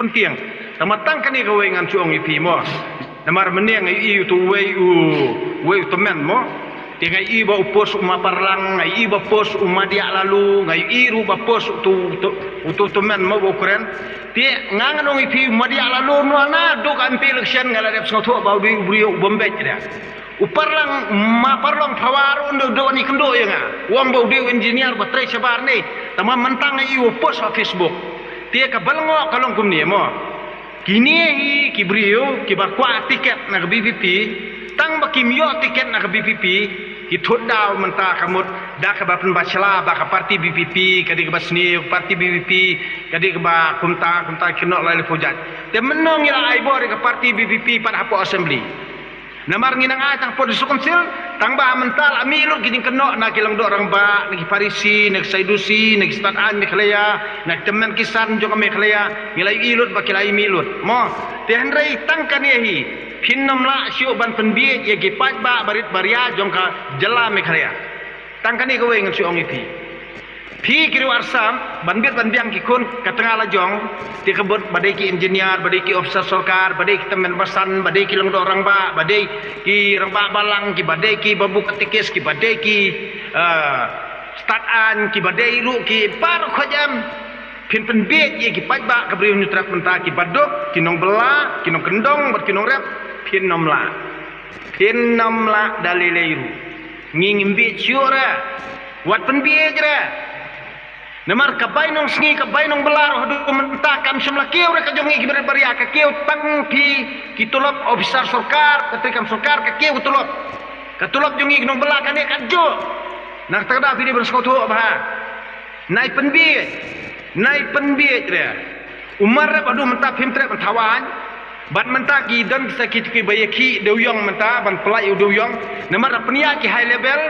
penting tamatang kani ka wengan chuang ipi mo namar meneng i tu wei temen mo dengan i ba upos umaparlang ngai i ba pos umadia lalu ngai i ru ba pos tu temen mo bokren ti ngangan ong ipi umadia lalu no na do kan pi election ngala rep so tho ba brio bombe dia uparlang maparlang phawaru do ni kendo yanga wong ba dio engineer ba tre sabar ni tamam mentang i upos Facebook ti ka balngo kalong kumni mo kini hi kibrio kibakwa tiket na BPP tang bakimyo tiket na BPP ithod daw menta kamut da ka bapen bachala ba ka parti BPP kadi ka basni parti BPP kadi ka ba kumta kino lai fojat te menong ila ai bor ka parti BPP pada hapo assembly namar nginang atang podis konsil tang ba mental amilu gini keno na kilang do orang ba ngi parisi ngi saidusi ngi statan meklaya na temen kisan jo meklaya ngilai ilut ba kilai milut mo te hendrai tangkan yehi phinnam la sio ban penbie ye gi pat ba barit baria jongka jela meklaya tangkani ko weng sio ngi phi kiri warsam banbit banbiang kikun katengah lajong ti kebut badai ki engineer badai ki officer sarkar badai ki temen basan badai ki lengdo orang ba badai ki rang ba balang ki badai ki babu ketikis ki badai ki statan ki badai lu ki par khojam phin penbit ye ki pat ba kabri nyutrak menta ki baduk kinong bela kinong kendong berkinong rep phin nom la dalileiru ngingimbi ciora wat penbit jera namar kabay nong sngi kabay nong belar hadu menta kam semla keu re kajongi kiber baria ka keu tang pi kitulop officer sarkar ketika sarkar ka keu katulop jongi nong belar kan kajo nak tada pidi berskoto bah nai penbiet re umar re hadu menta pimtre pentawan ban menta ki dan sakit ki bayaki deuyong menta ban pelai deuyong namar penia ki high level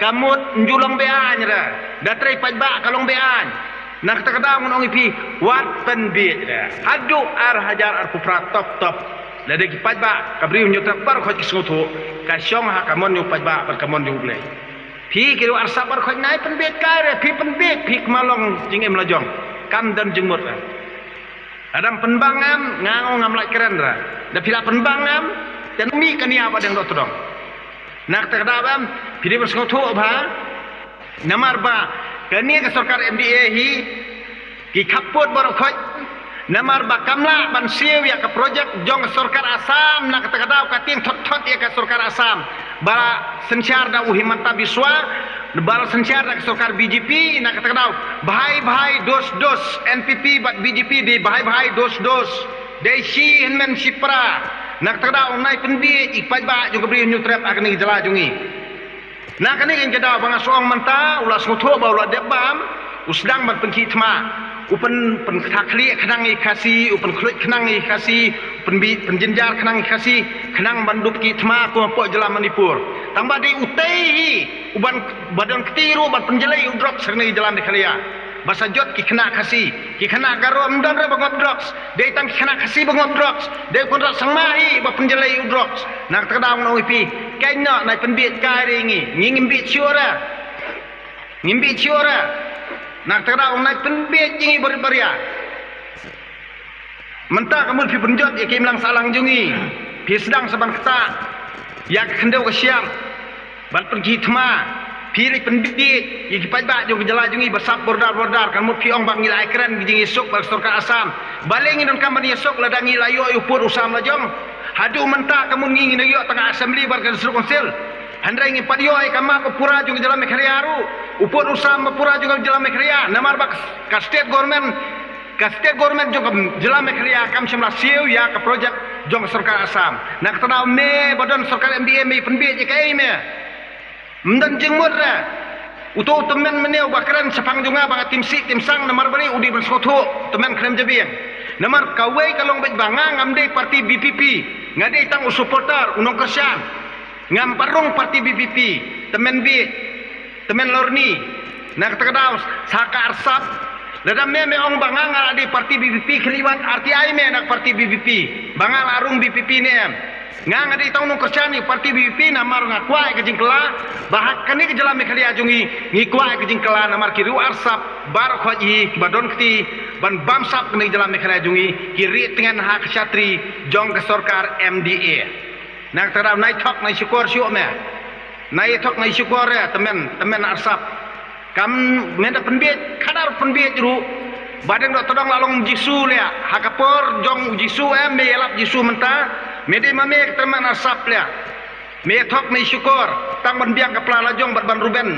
kamut njulong bean re datrai pajba kalong bean nak takada ngon ipi wat penbit hadu ar hajar ar kupra top lade ki pajba kabri nyutra par khoj kisngoto ka syong ha kamon yu pajba par kamon yu ble phi kiru ar sabar khoj nai penbit kare phi penbit phi malong jingem lajong kam dan jengmut adam penbangam ngangong ngam lak keren ra da pila penbangam dan mi kania padang dok todong nak takada bam phi bersngoto ba namar ba kani ka sarkar MDA hi ki khapot bor khoj namar ba kamla ban siu ya ka projek jong sarkar Assam nak takadau ka ting thot ya ka sarkar Assam ba sensyar da uhimanta biswa bal sensyar da sarkar BJP nak takadau bhai dos NPP bat BJP di bhai dos desi henmen sipra nak takadau nai pendi ikpaj ba jong bri nyutrep akni jela jongi nak kani yang kita bang soang menta ulas ngoto ba ulas debam usdang ban pengki thma upen penkhakli khnang ikasi upen khluit khnang ikasi penjenjar khnang ikasi khnang banduk ki thma ko po jela Manipur tamba di utei uban badan ketiru ban penjelai udrok serni jalan di khalia basa jot ki khna khasi ki khna garo amdan re bangot drops dei tang ki khna khasi bangot drops dei kun rak sangmahi ba penjelai udrops nak tadang no ipi kaina nai penbit kai ngi ngimbi ciora nak tadang nai penbit ngi berbaria menta kamu pi penjot ya kimlang salang jungi pi sedang saban kata yak khendau ka siam ban pergi thma Pirik pendidit, yang pajak juga jalan jungi bersab bordar kamu piong bang nilai keren gini esok bersorka Assam, balengin dan kamu esok ladang nilai yo upur usam lajong, hadu mentah kamu ngingin yo tengah assembly berkan seru konsil, handai ngin padio ay kamu pura juga jalan mekhriaru, upur usam pura juga jalan mekhria, namar bak ka state government juga jalan mekhria kam semla siu ya ke projek jong sorka Assam, nak tenau me badan sorka MDA me penbit je kai me. Mendan jengmut ra uto temen meneu bakran sepang junga bang tim sang namar bari udi bersoto temen krem jabiang namar kawai kalong bet banga ngamde parti BPP ngade tang supporter unong kersan ngam parung parti BPP temen lorni nak takadau saka arsap ladam me ong banga ngade parti BPP khliwat RTI me nak parti BPP banga larung BPP ne ngang adi tahu nong kerja ni parti BBP namar ngakuai ke jingkela bahak kani ke jalan mekhalia jungi ngikuai ke jingkela namar kiru arsap bar khoji badon kti ban bamsap kani jalan mekhalia jungi kiri tengan hak ksatri jong ke sarkar MDA nak tarau nai thok nai syukur syuk me nai thok nai syukur ya temen arsap kam menda penbiet kadar penbiet ru badeng dok todong lalong jisu le hakapor jong jisu me elap jisu mentah mede mame teman asap lia me thok ni syukur tang ban biang kapla lajong bat ban ruben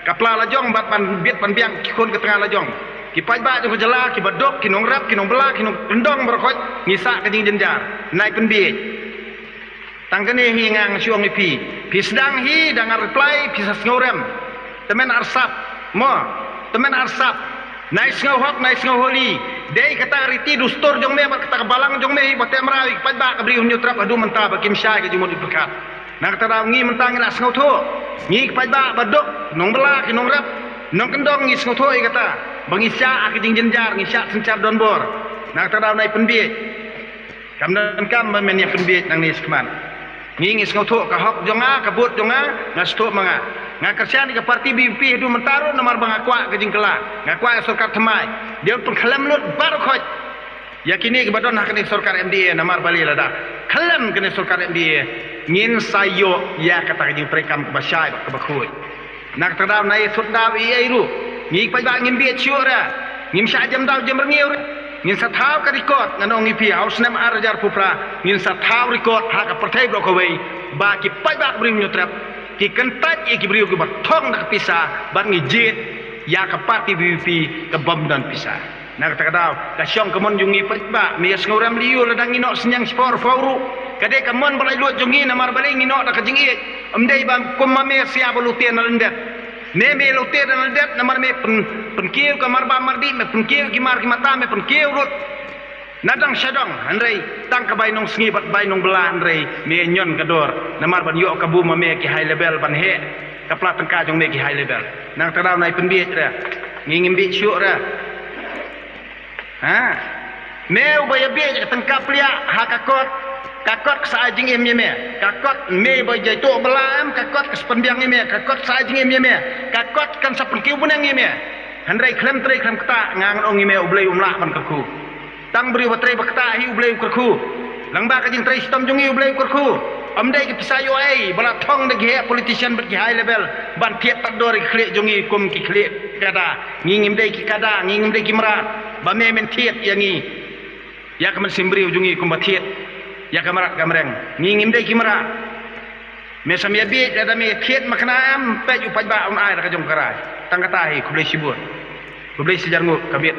kapla lajong bat ban biet ban biang kikun ke tengah lajong ki pai ba jo jela ki badok ki nong rap ki nong bela ki nong pendong berkhot ngisa ke jing jenjar naik penbiet tang kene hi ngang syuang ni pi sedang hi dangar reply pi sasngorem temen arsap mo temen arsap naik ngahok naik ngaholi dei kata riti dustur jong me kata balang jong me bate merawi padba kabri hunyo trap adu menta bakim syai ke jumut berkat nak tara ngi mentang ila ngau tho ngi padba badok nong bela ki nong rap nong kendong ngi ngau tho i kata bangi sya ak jing jenjar ngi sya sencar donbor nak tara nai penbiet kam dan kam men ya penbiet nang ni skman ngi ngau tho ka hok jonga kabut jonga ngasto manga ngakersian ke parti BBP itu mentaruh nomor bangakwa ke jingkela ngakwa sarkar temai dia pun kalam lut baru khoj yakini ke badon hak ni sarkar MDA nomor bali lada kalam ke sarkar MDA ngin sayo ya kata jing prekam ke basyai ke bakhui nak tadau nai suddaw i ru ngi pai ba ngin biet syura ngim sya jam daw jam rengiu ngin sathau ka record nganong ngi pi haus nem arjar pupra ngin sathau record hak pertai blok kawai ba ki pai ba bring nyutrap ki kentat ki beriu ki bathong nak pisah ban ngijit ya ke parti BBP ke bom dan pisah nak kata kadau ka syong kemon jungi pa me ngoram liu ladang inok senyang spor fauru kade kemon balai luat jungi namar balai inok dak jingit amdai bam kumame sia bolutien lendet ne me lutien lendet namar me penkiu kamar ba mardi me penkiu ki mar ki mata me penkiu rut nadang syadong andrei tang ka bainong sngi bat bainong bela andrei me nyon kador namar ban yo kabu mame ki high level ban he kapla tengka jong me ki high level nang tadau nai penbiet ra ngingim bi syuk ra ha me ubaya bi ka tengka plia hakakot kakot sa jing em me kakot me boy jai tu belam kakot ke penbiang me kakot sa jing em me kakot kan sa penkiu bunang me andrei klem tre klem kata ngang ong me ublei umla ban kaku tang beri batrai bakta hi ublei ukurku langba ka jing trai sistem jungi ublei ukurku amdai ki pisayo ai bala thong de ge politician ber high level ban tiet tador ki khle jungi kum ki khle kada ngingim dei ki kada ngingim dei ki mara ba me men tiet yangi ya ka men simbri jungi kum batiet ya ka marat gamreng ngingim dei ki mara me samya bi ada me tiet makna am pe ju pajba on ai ka jong karai tang kata hi kublei sibur kublei sejarngu kabit